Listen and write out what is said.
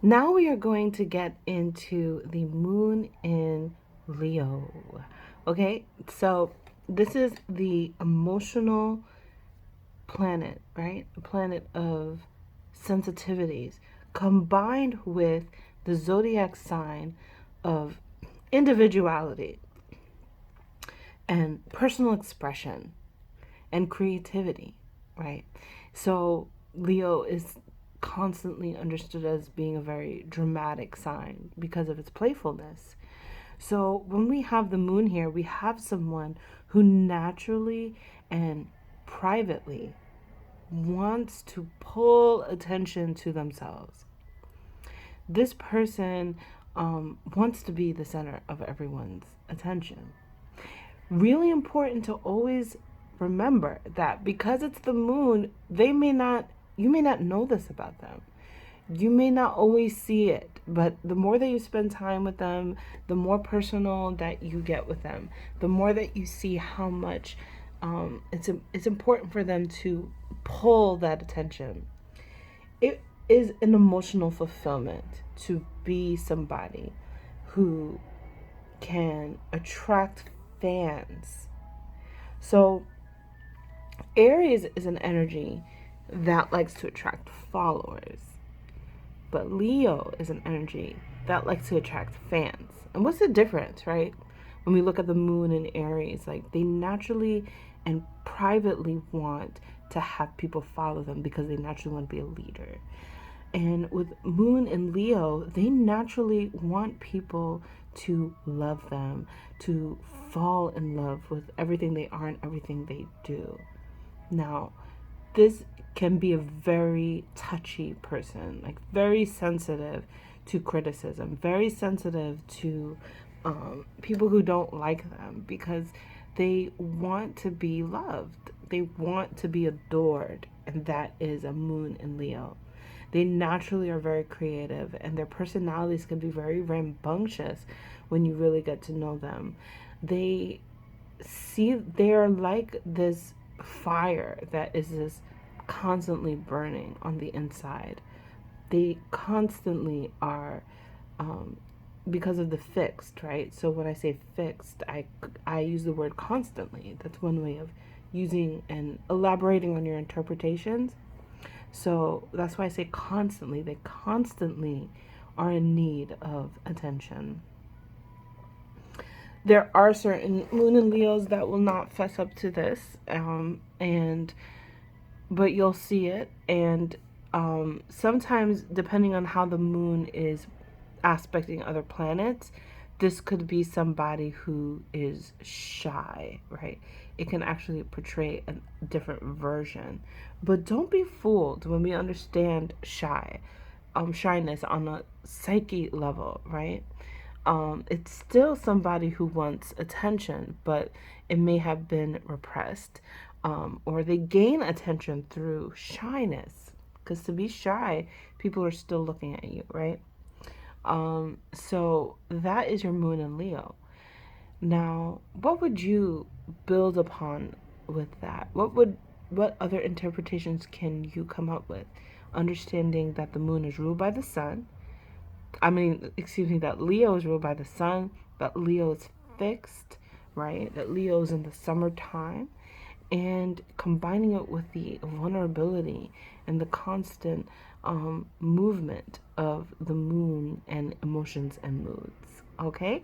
Now we are going to get into the moon in Leo. Okay, so this is the emotional planet, right? A planet of sensitivities combined with the zodiac sign of individuality and personal expression and creativity, right? So Leo is constantly understood as being a very dramatic sign because of its playfulness. So when we have the moon here, we have someone who naturally and privately wants to pull attention to themselves. This person wants to be the center of everyone's attention. Really important to always remember that because it's the moon, you may not know this about them. You may not always see it, but the more that you spend time with them, the more personal that you get with them, the more that you see how much it's important for them to pull that attention. It is an emotional fulfillment to be somebody who can attract fans. So Aries is an energy that likes to attract followers, but Leo is an energy that likes to attract fans. And what's the difference, right? When we look at the moon in Aries, like they naturally and privately want to have people follow them because they naturally want to be a leader. And with moon in Leo, they naturally want people to love them, to fall in love with everything they are and everything they do. Now, this can be a very touchy person, like very sensitive to criticism, very sensitive to people who don't like them because they want to be loved, they want to be adored, and that is a moon in Leo. They naturally are very creative, and their personalities can be very rambunctious when you really get to know them. They they're like this fire that is just constantly burning on the inside. They constantly are, because of the fixed, right? So when I say fixed, I use the word constantly. That's one way of using and elaborating on your interpretations. So that's why I say constantly. They constantly are in need of attention. There are certain moon and Leos that will not fess up to this, and but you'll see it. And sometimes, depending on how the moon is aspecting other planets, this could be somebody who is shy, right? It can actually portray a different version. But don't be fooled when we understand shyness on a psyche level, right? It's still somebody who wants attention, but it may have been repressed, or they gain attention through shyness. Because to be shy, people are still looking at you, right? So that is your moon in Leo. Now, what would you build upon with that? What other interpretations can you come up with? Understanding that the moon is ruled by the sun. Excuse me, that Leo is ruled by the sun, that Leo is fixed, right? That Leo is in the summertime, and combining it with the vulnerability and the constant movement of the moon and emotions and moods. Okay?